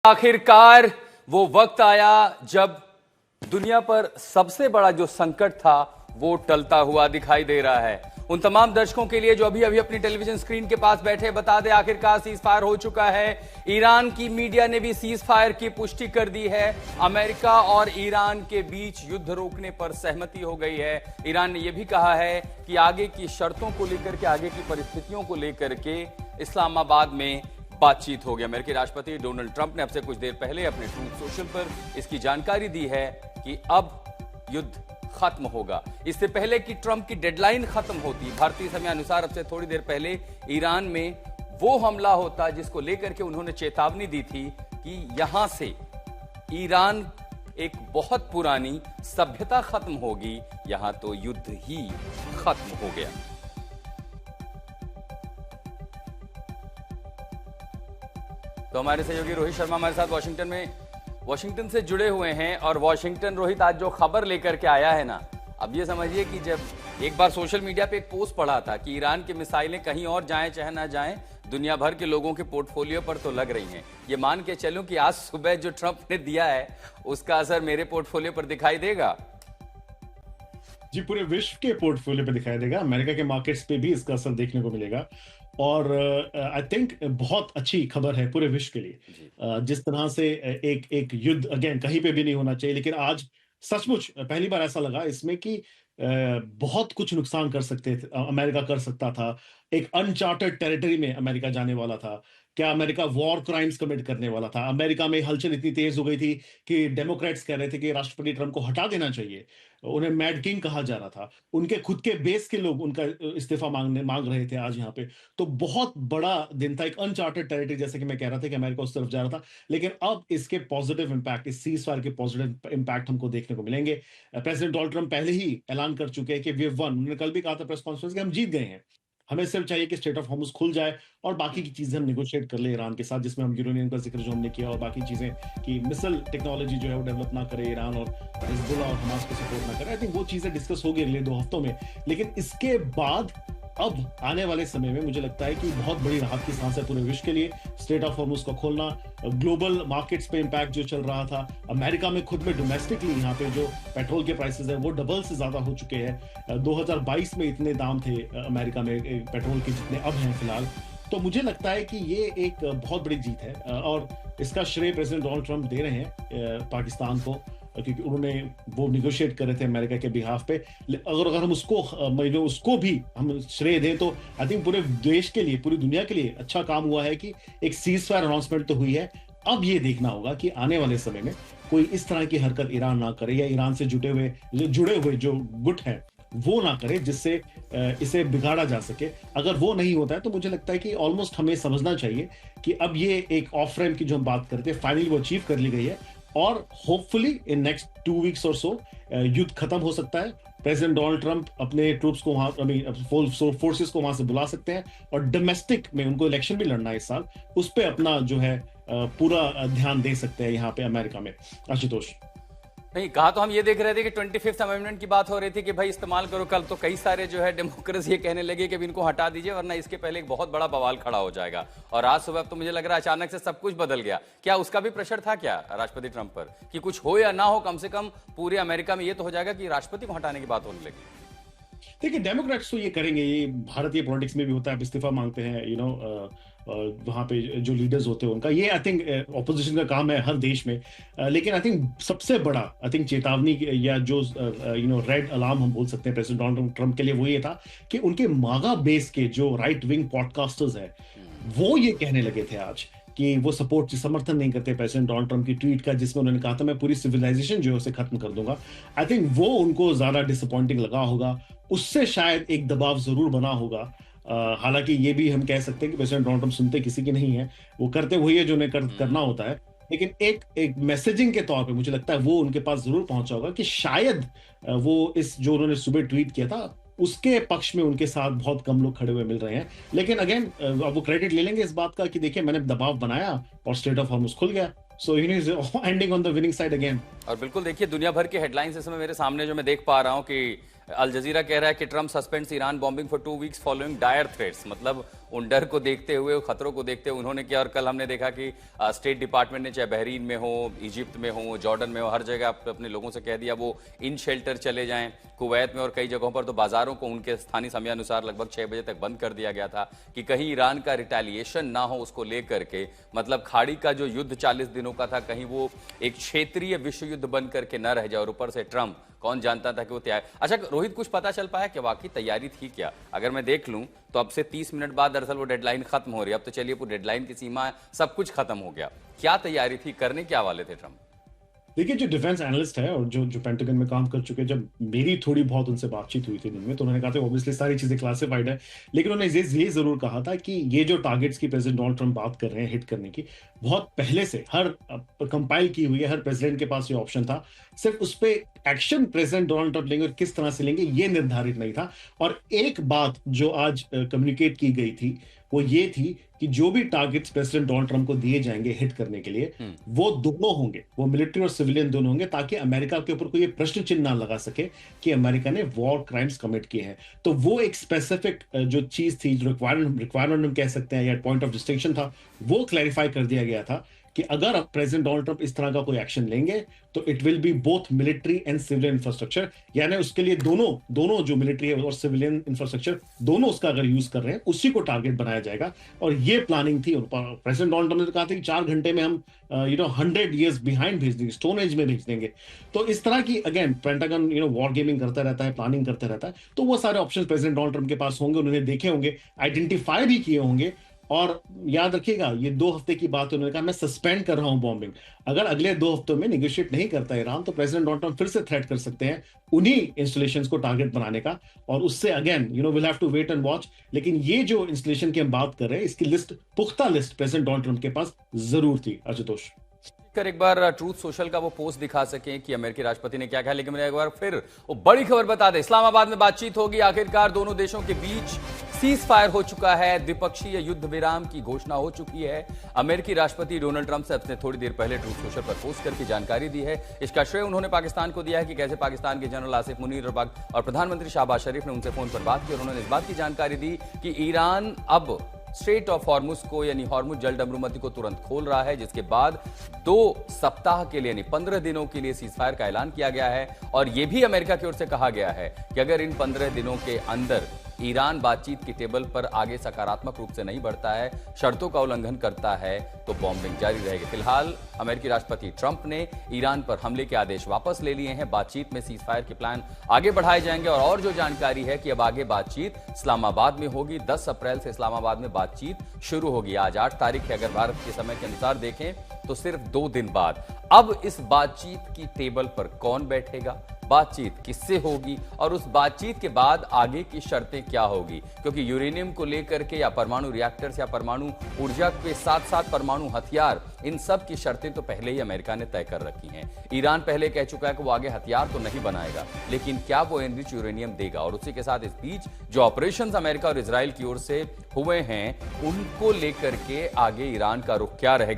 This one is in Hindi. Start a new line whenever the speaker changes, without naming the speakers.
आखिरकार वो वक्त आया जब दुनिया पर सबसे बड़ा जो संकट था वो टलता हुआ दिखाई दे रहा है। उन तमाम दर्शकों के लिए जो अभी अभी अपनी टेलीविजन स्क्रीन के पास बैठे, बता दें आखिरकार सीज फायर हो चुका है। ईरान की मीडिया ने भी सीज फायर की पुष्टि कर दी है। अमेरिका और ईरान के बीच युद्ध रोकने पर सहमति हो गई है। ईरान ने यह भी कहा है कि आगे की शर्तों को लेकर के, आगे की परिस्थितियों को लेकर के इस्लामाबाद में बातचीत हो गई। अमेरिकी राष्ट्रपति डोनाल्ड ट्रंप ने अब से कुछ देर पहले अपने ट्रूथ सोशल पर इसकी जानकारी दी है कि अब युद्ध खत्म होगा। इससे पहले कि ट्रंप की डेडलाइन खत्म होती, भारतीय समय अनुसार अब से थोड़ी देर पहले ईरान में वो हमला होता जिसको लेकर के उन्होंने चेतावनी दी थी कि यहां से ईरान एक बहुत पुरानी सभ्यता खत्म होगी, यहां तो युद्ध ही खत्म हो गया। तो हमारे सहयोगी रोहित शर्मा हमारे साथ वाशिंगटन से जुड़े हुए हैं। और वाशिंगटन, रोहित, आज जो खबर लेकर के आया है ना, अब ये समझिए कि जब एक बार सोशल मीडिया पे एक पोस्ट पढ़ा था कि ईरान की मिसाइलें कहीं और जाएं चाहे ना जाएं, दुनिया भर के लोगों के पोर्टफोलियो पर तो लग रही हैं। ये मान के चलूं कि आज सुबह जो ट्रंप ने दिया है उसका असर मेरे पोर्टफोलियो पर दिखाई देगा।
जी, पूरे विश्व के पोर्टफोलियो पे दिखाई देगा। अमेरिका के मार्केट्स पे भी इसका असर देखने को मिलेगा। और आई थिंक बहुत अच्छी खबर है पूरे विश्व के लिए। जिस तरह से एक युद्ध अगेन कहीं पे भी नहीं होना चाहिए, लेकिन आज सचमुच पहली बार ऐसा लगा इसमें कि बहुत कुछ नुकसान कर सकते थे, अमेरिका कर सकता था। एक अनचार्टेड टेरिटरी में अमेरिका जाने वाला था। क्या अमेरिका वॉर क्राइम्स कमिट करने वाला था? अमेरिका में हलचल इतनी तेज हो गई थी कि डेमोक्रेट्स कह रहे थे कि राष्ट्रपति ट्रंप को हटा देना चाहिए। उन्हें मैड किंग कहा जा रहा था। उनके खुद के बेस के लोग उनका इस्तीफा मांग रहे थे आज यहाँ पे। तो बहुत बड़ा दिन था, एक अनचार्टेड टेरिटरी, जैसे कि मैं कह रहा था कि अमेरिका उस तरफ जा रहा था। लेकिन अब इसके पॉजिटिव इंपैक्ट, इस सीज फायर के पॉजिटिव इंपैक्ट हमको देखने को मिलेंगे। प्रेसिडेंट डोनाल्ड ट्रंप पहले ही ऐलान कर चुके हैं कि वी वन, उन्होंने कल भी कहा था प्रेस कॉन्फ्रेंस कि हम जीत गए हैं। हमें सिर्फ चाहिए कि स्टेट ऑफ हॉर्मुज़ खुल जाए और बाकी की चीजें हम नेगोशिएट कर ले ईरान के साथ, जिसमें हम यूरेनियम का जिक्र जो हमने किया, और बाकी चीजें कि मिसाइल टेक्नोलॉजी जो है वो डेवलप ना करे ईरान, और हिजबुल्लाह और हमास को सपोर्ट ना करे। आई थिंक वो चीजें डिस्कस होगी अगले 2 हफ्तों में। लेकिन इसके बाद अब आने वाले समय में मुझे लगता है कि बहुत बड़ी राहत की सांस है पूरे विश्व के लिए। स्टेट ऑफ हॉर्मुज़ का खोलना, ग्लोबल मार्केट्स पे इंपैक्ट जो चल रहा था, अमेरिका में खुद में डोमेस्टिकली यहाँ पे जो पेट्रोल के प्राइसेस है वो डबल से ज्यादा हो चुके हैं। 2022 में इतने दाम थे अमेरिका में पेट्रोल के जितने अब हैं फिलहाल। तो मुझे लगता है कि ये एक बहुत बड़ी जीत है, और इसका श्रेय प्रेसिडेंट डोनाल्ड ट्रंप दे रहे हैं पाकिस्तान को, क्योंकि उन्होंने वो निगोशिएट कर रहे थे अमेरिका के बिहाफ पे। अगर हम उसको भी हम श्रेय दें तो आई थिंक पूरे देश के लिए, पूरी दुनिया के लिए अच्छा काम हुआ है कि एक सीज फायर अनाउंसमेंट तो हुई है। अब ये देखना होगा कि आने वाले समय में कोई इस तरह की हरकत ईरान ना करे, या ईरान से जुड़े हुए जो गुट हैं वो ना करे, जिससे इसे बिगाड़ा जा सके। अगर वो नहीं होता है तो मुझे लगता है कि ऑलमोस्ट हमें समझना चाहिए कि अब ये एक ऑफ रैम्प की जो हम बात करते हैं, फाइनली वो अचीव कर ली गई है, और होपफुली इन नेक्स्ट 2 वीक्स और सो युद्ध खत्म हो सकता है। प्रेसिडेंट डोनाल्ड ट्रंप अपने ट्रूप्स को वहां, फोर्सेस को वहां से बुला सकते हैं, और डोमेस्टिक में उनको इलेक्शन भी लड़ना है इस साल, उस पर अपना जो है पूरा ध्यान दे सकते हैं यहाँ पे अमेरिका में। आशुतोष,
नहीं कहा तो हम ये देख रहे थे कि 25th अमेंडमेंट की बात हो रही थी कि भाई इस्तेमाल करो। कल तो कई सारे जो है डेमोक्रेट्स ये कहने लगे कि इनको हटा दीजिए वरना इसके पहले एक बहुत बड़ा बवाल खड़ा हो जाएगा। और आज सुबह तो मुझे लग रहा है अचानक से सब कुछ बदल गया। क्या उसका भी प्रेशर था क्या राष्ट्रपति ट्रंप पर कि कुछ हो या ना हो, कम से कम पूरे अमेरिका में ये तो हो जाएगा कि राष्ट्रपति को हटाने की बात होने लगी?
देखिए, डेमोक्रेट्स तो ये करेंगे, ये भारतीय पॉलिटिक्स में भी होता है, इस्तीफा मांगते हैं वहां पे जो लीडर्स होते हैं उनका। ये आई थिंक ऑपोजिशन का काम है हर देश में। लेकिन आई थिंक सबसे बड़ा चेतावनी या जो रेड अलार्म हम बोल सकते हैं प्रेसिडेंट डोनाल्ड ट्रंप के लिए, वो ये था कि उनके मागा बेस के जो राइट विंग पॉडकास्टर्स है वो ये कहने लगे थे आज कि वो समर्थन नहीं करते प्रेसिडेंट डोनाल्ड ट्रंप की ट्वीट का, जिसमें उन्होंने कहा था मैं पूरी सिविलाइजेशन जो है उसे खत्म कर दूंगा। आई थिंक वो उनको ज्यादा डिसअपॉइंटिंग लगा होगा, उससे शायद एक दबाव जरूर बना होगा। हालांकि ये भी हम कह सकते हैं कि प्रेसिडेंट डोनाल्ड ट्रंप सुनते किसी की नहीं है, वो करते वही है जो उन्हें करना होता है। लेकिन एक मैसेजिंग के तौर पे मुझे लगता है वो उनके पास जरूर पहुंचा होगा कि शायद वो इस जो उन्होंने सुबह ट्वीट किया था उसके पक्ष में उनके साथ बहुत कम लोग खड़े हुए मिल रहे हैं। लेकिन अगेन वो क्रेडिट ले लेंगे इस बात का कि देखिए मैंने दबाव बनाया और स्टेट ऑफ हॉर्मुज़ खुल गया। सो ending on the winning side again.
और बिल्कुल देखिए दुनिया भर के हेडलाइंस इस समय मेरे सामने जो मैं देख पा रहा हूं कि अल जजीरा कह रहा है कि Trump suspends Iran bombing for 2 weeks following dire threats, मतलब उन डर को देखते हुए, खतरों को देखते हुए उन्होंने किया। और कल हमने देखा कि स्टेट डिपार्टमेंट ने, चाहे बहरीन में हो, इजिप्ट में हो, जॉर्डन में हो, हर जगह अपने लोगों से कह दिया वो इन शेल्टर चले जाएं। कुवैत में और कई जगहों पर तो बाजारों को उनके स्थानीय समय अनुसार लगभग 6 बजे तक बंद कर दिया गया था कि कहीं ईरान का रिटेलिएशन ना हो उसको लेकर के। मतलब खाड़ी का जो युद्ध 40 दिनों का था, कहीं वो एक क्षेत्रीय विश्व युद्ध बन करके न रह जाए। और ऊपर से ट्रम्प, कौन जानता था कि वो तैयार। अच्छा रोहित, कुछ पता चल पाया कि वाकई तैयारी थी क्या? अगर मैं देख लूं तो अब से 30 मिनट बाद दरअसल वो डेडलाइन खत्म हो रही है। अब तो चलिए पूरी डेडलाइन की सीमा, सब कुछ खत्म हो गया। क्या तैयारी थी, करने क्या वाले थे ट्रम्प?
देखिए, जो डिफेंस एनालिस्ट है और जो जो पेंटागन में काम कर चुके हैं, जब मेरी थोड़ी बहुत उनसे बातचीत हुई थी दिन में, तो उन्होंने कहा था ऑब्वियसली सारी चीजें क्लासिफाइड है, लेकिन उन्होंने ये जरूर कहा था कि ये जो टारगेट्स की प्रेसिडेंट डोनाल्ड ट्रंप बात कर रहे हैं हिट करने की, बहुत पहले से हर कंपाइल की हुई है, हर प्रेसिडेंट के पास ये ऑप्शन था। सिर्फ उस पर एक्शन प्रेसिडेंट डोनाल्ड ट्रंप लेंगे और किस तरह से लेंगे ये निर्धारित नहीं था। और एक बात जो आज कम्युनिकेट की गई थी वो ये थी कि जो भी टारगेट्स प्रेसिडेंट डोनाल्ड ट्रंप को दिए जाएंगे हिट करने के लिए, वो दोनों होंगे, वो मिलिट्री और सिविलियन दोनों होंगे, ताकि अमेरिका के ऊपर कोई प्रश्न चिन्ह ना लगा सके कि अमेरिका ने वॉर क्राइम्स कमिट किए हैं। तो वो एक स्पेसिफिक जो चीज थी, जो रिक्वायरमेंट हम कह सकते हैं या पॉइंट ऑफ डिस्टिंक्शन था, वो क्लैरिफाई कर दिया गया था कि अगर प्रेसिडेंट डोनाल्ड ट्रंप इस तरह का कोई एक्शन लेंगे तो it will be both military and civilian infrastructure, यानी उसके लिए दोनों जो मिलिट्री है और सिविलियन इंफ्रास्ट्रक्चर दोनों उसका अगर यूज कर रहे हैं उसी को टारगेट बनाया जाएगा। और ये प्लानिंग थी। प्रेसिडेंट डोनाल्ड ट्रंप ने कहा था कि 4 घंटे में हम 100 ईयर्स बिहाइंड भेज देंगे, स्टोन एज में भेज देंगे। तो इस तरह की अगेन पेंटागन वॉर गेमिंग करता रहता है, प्लानिंग करता रहता है। तो वो सारे ऑप्शन प्रेसिडेंट डोनाल्ड ट्रंप के पास होंगे, उन्होंने देखे होंगे, आइडेंटिफाई भी किए होंगे। और याद रखिएगा, ये 2 हफ्ते की बात है, उन्होंने कहा मैं सस्पेंड कर रहा हूं बॉम्बिंग। अगर अगले 2 हफ्तों में निगोशिएट नहीं करता ईरान, तो प्रेसिडेंट डोनाल्ड ट्रंप फिर से थ्रेट कर सकते हैं उन्हीं इंस्टॉलेशंस को टारगेट बनाने का। और उससे again will have to wait and watch. लेकिन ये जो इंस्टॉलेशन की हम बात कर रहे हैं, इसकी लिस्ट, पुख्ता लिस्ट प्रेसिडेंट डोनाल्ड ट्रंप के पास जरूर थी। आशुतोष,
कर एक बार ट्रूथ सोशल का वो पोस्ट दिखा सकें कि अमेरिकी राष्ट्रपति ने क्या कहा, लेकिन मैं एक बार फिर वो बड़ी खबर बता दें। इस्लामाबाद में बातचीत होगी, आखिरकार दोनों देशों के बीच सीज फायर हो चुका है, द्विपक्षीय युद्ध विराम की घोषणा हो चुकी है। अमेरिकी राष्ट्रपति डोनाल्ड ट्रंप से अपने थोड़ी देर पहले ट्रूथ सोशल पर पोस्ट करके जानकारी दी है। इसका श्रेय उन्होंने पाकिस्तान को दिया है कि कैसे पाकिस्तान के जनरल आसिफ मुनीर और प्रधानमंत्री शहबाज शरीफ ने उनसे फोन पर बात की और उन्होंने इस बात की जानकारी दी कि ईरान अब स्ट्रेट ऑफ हॉर्मुज को, यानी हॉर्मुज जल डमरूमती को तुरंत खोल रहा है, जिसके बाद 2 सप्ताह के लिए, यानी 15 दिनों के लिए सीज फायर का ऐलान किया गया है। और यह भी अमेरिका की ओर से कहा गया है कि अगर इन 15 दिनों के अंदर ईरान बातचीत की टेबल पर आगे सकारात्मक रूप से नहीं बढ़ता है, शर्तों का उल्लंघन करता है, तो बॉम्बिंग जारी रहेगी। फिलहाल अमेरिकी राष्ट्रपति ट्रंप ने ईरान पर हमले के आदेश वापस ले लिए हैं। बातचीत में सीज फायर के प्लान आगे बढ़ाए जाएंगे। और जो जानकारी है कि अब आगे बातचीत इस्लामाबाद में होगी। 10 अप्रैल से इस्लामाबाद में बातचीत शुरू होगी। आज 8 तारीख है, अगर भारत के समय के अनुसार देखें तो सिर्फ 2 दिन बाद। अब इस बातचीत की टेबल पर कौन बैठेगा, बातचीत किससे होगी और उस बातचीत के बाद आगे की शर्तें क्या होगी, क्योंकि यूरेनियम को लेकर के या परमाणु रिएक्टर्स या परमाणु ऊर्जा के साथ साथ परमाणु हथियार, इन सब की शर्तें तो पहले ही अमेरिका ने तय कर रखी हैं। ईरान पहले कह चुका है कि वो आगे हथियार तो नहीं बनाएगा, लेकिन क्या वो एनरिच यूरेनियम देगा। और उसी के साथ इस बीच जो ऑपरेशंस अमेरिका और इजराइल की ओर से हुए हैं, उनको लेकर के आगे ईरान का रुख क्या रहेगा।